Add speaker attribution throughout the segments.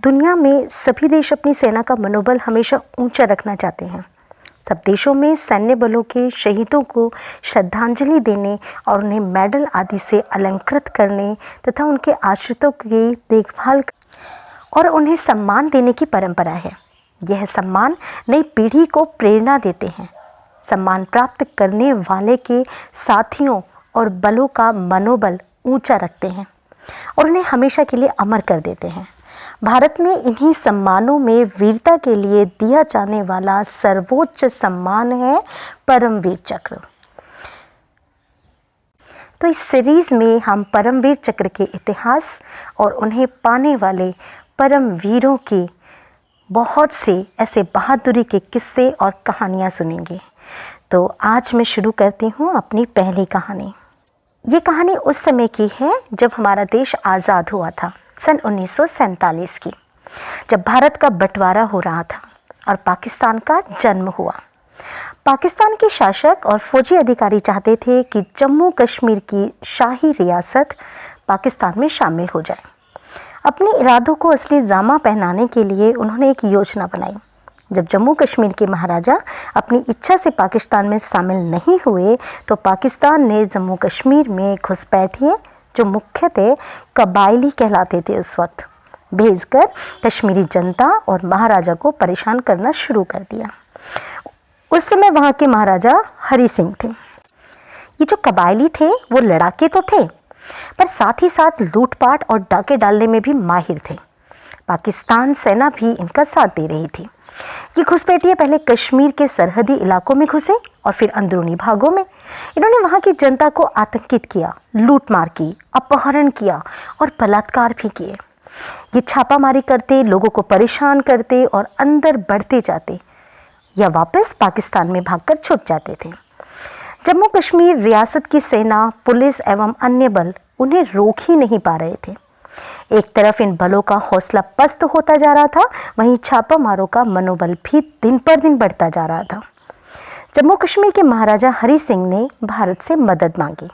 Speaker 1: दुनिया में सभी देश अपनी सेना का मनोबल हमेशा ऊंचा रखना चाहते हैं। सब देशों में सैन्य बलों के शहीदों को श्रद्धांजलि देने और उन्हें मेडल आदि से अलंकृत करने तथा उनके आश्रितों की देखभाल और उन्हें सम्मान देने की परंपरा है। यह सम्मान नई पीढ़ी को प्रेरणा देते हैं, सम्मान प्राप्त करने वाले के साथियों और बलों का मनोबल ऊंचा रखते हैं और उन्हें हमेशा के लिए अमर कर देते हैं। भारत में इन्हीं सम्मानों में वीरता के लिए दिया जाने वाला सर्वोच्च सम्मान है परमवीर चक्र। तो इस सीरीज में हम परमवीर चक्र के इतिहास और उन्हें पाने वाले परमवीरों के बहुत से ऐसे बहादुरी के किस्से और कहानियाँ सुनेंगे। तो आज मैं शुरू करती हूँ अपनी पहली कहानी। ये कहानी उस समय की है जब हमारा देश आज़ाद हुआ था, सन 1947 की, जब भारत का बंटवारा हो रहा था और पाकिस्तान का जन्म हुआ। पाकिस्तान के शासक और फौजी अधिकारी चाहते थे कि जम्मू कश्मीर की शाही रियासत पाकिस्तान में शामिल हो जाए। अपने इरादों को असली जामा पहनाने के लिए उन्होंने एक योजना बनाई। जब जम्मू कश्मीर के महाराजा अपनी इच्छा से पाकिस्तान में शामिल नहीं हुए तो पाकिस्तान ने जम्मू कश्मीर में घुसपैठिए, जो मुख्यतः कबायली कहलाते थे उस वक्त, भेजकर कश्मीरी जनता और महाराजा को परेशान करना शुरू कर दिया। उस समय वहाँ के महाराजा हरि सिंह थे। ये जो कबायली थे वो लड़ाके तो थे, पर साथ ही साथ लूटपाट और डाके डालने में भी माहिर थे। पाकिस्तान सेना भी इनका साथ दे रही थी। ये घुसपैठिए पहले कश्मीर के सरहदी इलाकों में घुसे और फिर अंदरूनी भागों में। इन्होंने वहाँ की जनता को आतंकित किया, लूटमार की, अपहरण किया और बलात्कार भी किए। ये छापामारी करते, लोगों को परेशान करते और अंदर बढ़ते जाते या वापस पाकिस्तान में भागकर छुप जाते थे। जम्मू कश्मीर रियासत की सेना, पुलिस एवं अन्य बल उन्हें रोक ही नहीं पा रहे थे। एक तरफ इन बलों का हौसला पस्त होता जा रहा था, वहीं छापामारों का मनोबल भी दिन पर दिन बढ़ता जा रहा था। जम्मू कश्मीर के महाराजा हरि सिंह ने भारत से मदद मांगी,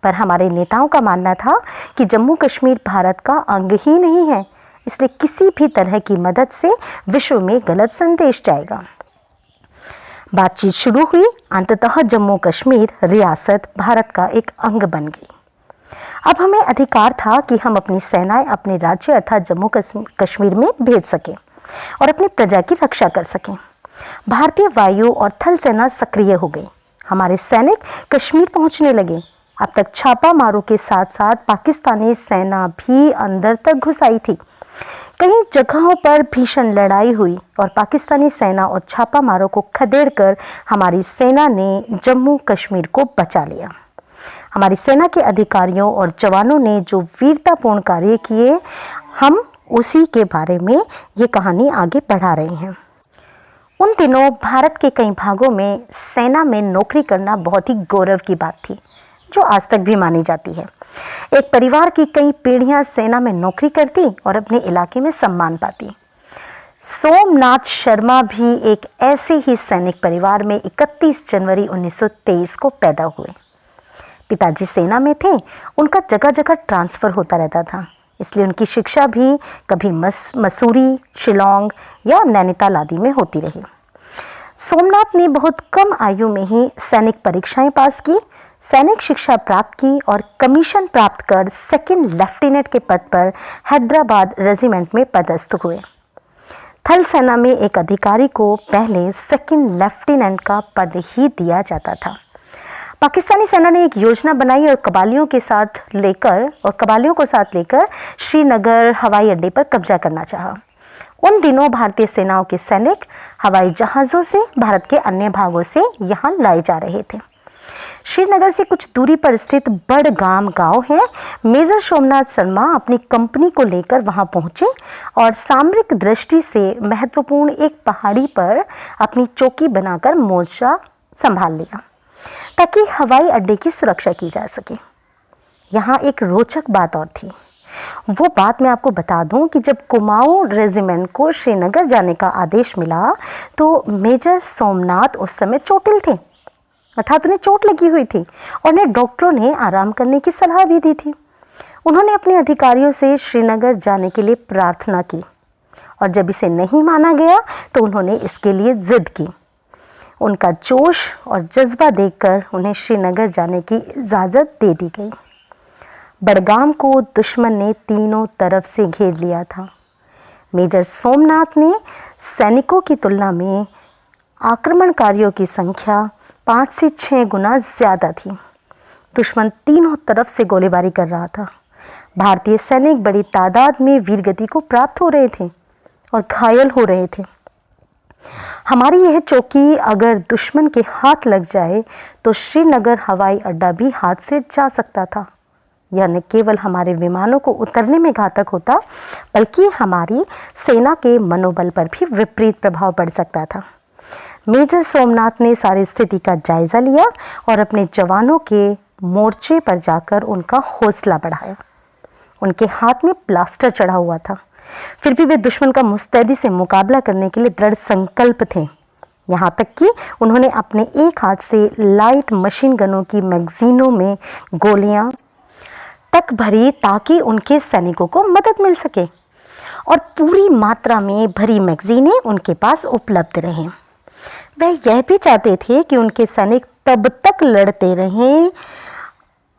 Speaker 1: पर हमारे नेताओं का मानना था कि जम्मू कश्मीर भारत का अंग ही नहीं है, इसलिए किसी भी तरह की मदद से विश्व में गलत संदेश जाएगा। बातचीत शुरू हुई। अंततः जम्मू कश्मीर रियासत भारत का एक अंग बन गई। अब हमें अधिकार था कि हम अपनी सेनाएं अपने राज्य अर्थात जम्मू कश्मीर में भेज सकें और अपनी प्रजा की रक्षा कर सकें। भारतीय वायु और थल सेना सक्रिय हो गई। हमारे सैनिक कश्मीर पहुंचने लगे। अब तक छापा मारों के साथ साथ पाकिस्तानी सेना भी अंदर तक घुस आई थी। कई जगहों पर भीषण लड़ाई हुई और पाकिस्तानी सेना और छापा मारों को खदेड़कर हमारी सेना ने जम्मू कश्मीर को बचा लिया। हमारी सेना के अधिकारियों और जवानों ने जो वीरतापूर्ण कार्य किए, हम उसी के बारे में ये कहानी आगे बढ़ा रहे हैं। उन दिनों भारत के कई भागों में सेना में नौकरी करना बहुत ही गौरव की बात थी, जो आज तक भी मानी जाती है। एक परिवार की कई पीढ़ियां सेना में नौकरी करती और अपने इलाके में सम्मान पाती। सोमनाथ शर्मा भी एक ऐसे ही सैनिक परिवार में 31 जनवरी 1923 को पैदा हुए। पिताजी सेना में थे, उनका जगह जगह ट्रांसफ़र होता रहता था, इसलिए उनकी शिक्षा भी कभी मसूरी, शिलोंग या नैनीताल आदि में होती रही। सोमनाथ ने बहुत कम आयु में ही सैनिक परीक्षाएं पास की, सैनिक शिक्षा प्राप्त की और कमीशन प्राप्त कर सेकंड लेफ्टिनेंट के पद पर हैदराबाद रेजिमेंट में पदस्थ हुए। थल सेना में एक अधिकारी को पहले सेकंड लेफ्टिनेंट का पद ही दिया जाता था। पाकिस्तानी सेना ने एक योजना बनाई और कबालियों को साथ लेकर श्रीनगर हवाई अड्डे पर कब्जा करना चाहा। उन दिनों भारतीय सेनाओं के सैनिक हवाई जहाज़ों से भारत के अन्य भागों से यहाँ लाए जा रहे थे। श्रीनगर से कुछ दूरी पर स्थित बड़गाम गांव है। मेजर सोमनाथ शर्मा अपनी कंपनी को लेकर वहां पहुंचे और सामरिक दृष्टि से महत्वपूर्ण एक पहाड़ी पर अपनी चौकी बनाकर मोर्चा संभाल लिया ताकि हवाई अड्डे की सुरक्षा की जा सके। यहाँ एक रोचक बात और थी। वो बात मैं आपको बता दूं कि जब कुमाऊं रेजिमेंट को श्रीनगर जाने का आदेश मिला तो मेजर सोमनाथ उस समय चोटिल थे, अर्थात उन्हें चोट लगी हुई थी और उन्हें डॉक्टरों ने आराम करने की सलाह भी दी थी। उन्होंने अपने अधिकारियों से श्रीनगर जाने के लिए प्रार्थना की, और जब इसे नहीं माना गया तो उन्होंने इसके लिए ज़िद की। उनका जोश और जज्बा देखकर उन्हें श्रीनगर जाने की इजाज़त दे दी गई। बडगाम को दुश्मन ने तीनों तरफ से घेर लिया था। मेजर सोमनाथ ने सैनिकों की तुलना में आक्रमणकारियों की संख्या 5 से 6 गुना ज़्यादा थी। दुश्मन तीनों तरफ से गोलीबारी कर रहा था। भारतीय सैनिक बड़ी तादाद में वीरगति को प्राप्त हो रहे थे और घायल हो रहे थे। हमारी यह चौकी अगर दुश्मन के हाथ लग जाए तो श्रीनगर हवाई अड्डा भी हाथ से जा सकता था। यह न केवल हमारे विमानों को उतरने में घातक होता, बल्कि हमारी सेना के मनोबल पर भी विपरीत प्रभाव पड़ सकता था। मेजर सोमनाथ ने सारी स्थिति का जायजा लिया और अपने जवानों के मोर्चे पर जाकर उनका हौसला बढ़ाया। उनके हाथ में प्लास्टर चढ़ा हुआ था, फिर भी वे दुश्मन का मुस्तैदी से मुकाबला करने के लिए दृढ़ संकल्प थे। यहाँ तक कि उन्होंने अपने एक हाथ से लाइट मशीन गनों की मैगजीनों में गोलियां तक भरी ताकि उनके सैनिकों को मदद मिल सके और पूरी मात्रा में भरी मैगजीनें उनके पास उपलब्ध रहें। वह यह भी चाहते थे कि उनके सैनिक तब तक लड़ते रहें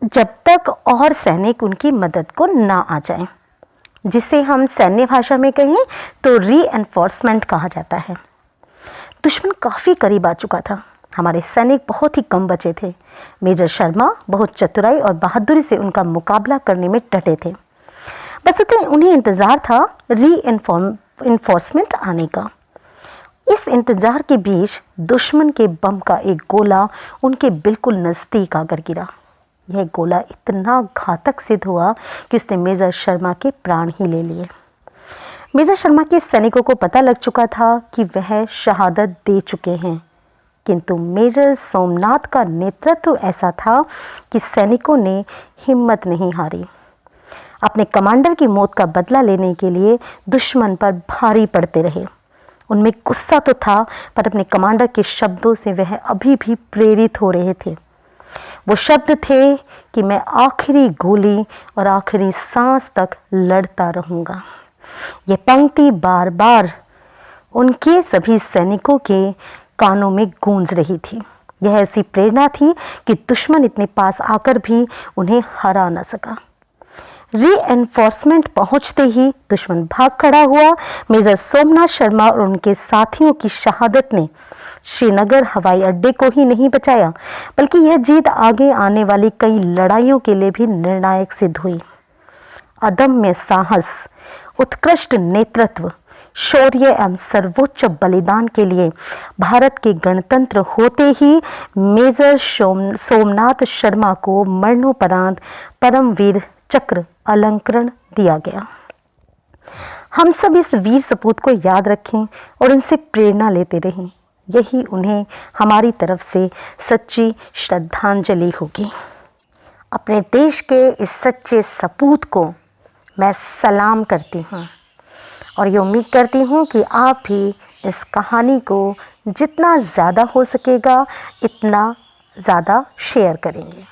Speaker 1: जब तक और सैनिक उनकी मदद को ना आ जाएं, जिसे हम सैन्य भाषा में कहें तो रीएनफोर्समेंट कहा जाता है। दुश्मन काफ़ी करीब आ चुका था। हमारे सैनिक बहुत ही कम बचे थे। मेजर शर्मा बहुत चतुराई और बहादुरी से उनका मुकाबला करने में डटे थे। बस उन्हें इंतज़ार था रीएनफोर्समेंट आने का। इस इंतज़ार के बीच दुश्मन के बम का एक गोला उनके बिल्कुल नज़दीक आकर गिरा। यह गोला इतना घातक सिद्ध हुआ कि उसने मेजर शर्मा के प्राण ही ले लिए। मेजर शर्मा के सैनिकों को पता लग चुका था कि वह शहादत दे चुके हैं, किंतु मेजर सोमनाथ का नेतृत्व ऐसा था कि सैनिकों ने हिम्मत नहीं हारी। अपने कमांडर की मौत का बदला लेने के लिए दुश्मन पर भारी पड़ते रहे। उनमें गुस्सा तो था, पर अपने कमांडर के शब्दों से वह अभी भी प्रेरित हो रहे थे। वो शब्द थे कि मैं आखिरी गोली और आखिरी सांस तक लड़ता रहूंगा। ये पंक्ति बार बार उनके सभी सैनिकों के कानों में गूंज रही थी। यह ऐसी प्रेरणा थी कि दुश्मन इतने पास आकर भी उन्हें हरा न सका। रीएनफोर्समेंट पहुंचते ही दुश्मन भाग खड़ा हुआ। मेजर सोमनाथ शर्मा और उनके साथियों की शहादत ने श्रीनगर हवाई अड्डे को ही नहीं बचाया, बल्कि यह जीत आगे आने वाली कई लड़ाइयों के लिए भी निर्णायक सिद्ध हुई। अदम्य साहस, उत्कृष्ट नेतृत्व, शौर्य एवं सर्वोच्च बलिदान के लिए भारत के गणतंत्र होते ही मेजर सोमनाथ शर्मा को मरणोपरांत परमवीर चक्र अलंकरण दिया गया। हम सब इस वीर सपूत को याद रखें और इनसे प्रेरणा लेते रहें। यही उन्हें हमारी तरफ से सच्ची श्रद्धांजलि होगी। अपने देश के इस सच्चे सपूत को मैं सलाम करती हूँ और ये उम्मीद करती हूँ कि आप भी इस कहानी को जितना ज़्यादा हो सकेगा इतना ज़्यादा शेयर करेंगे।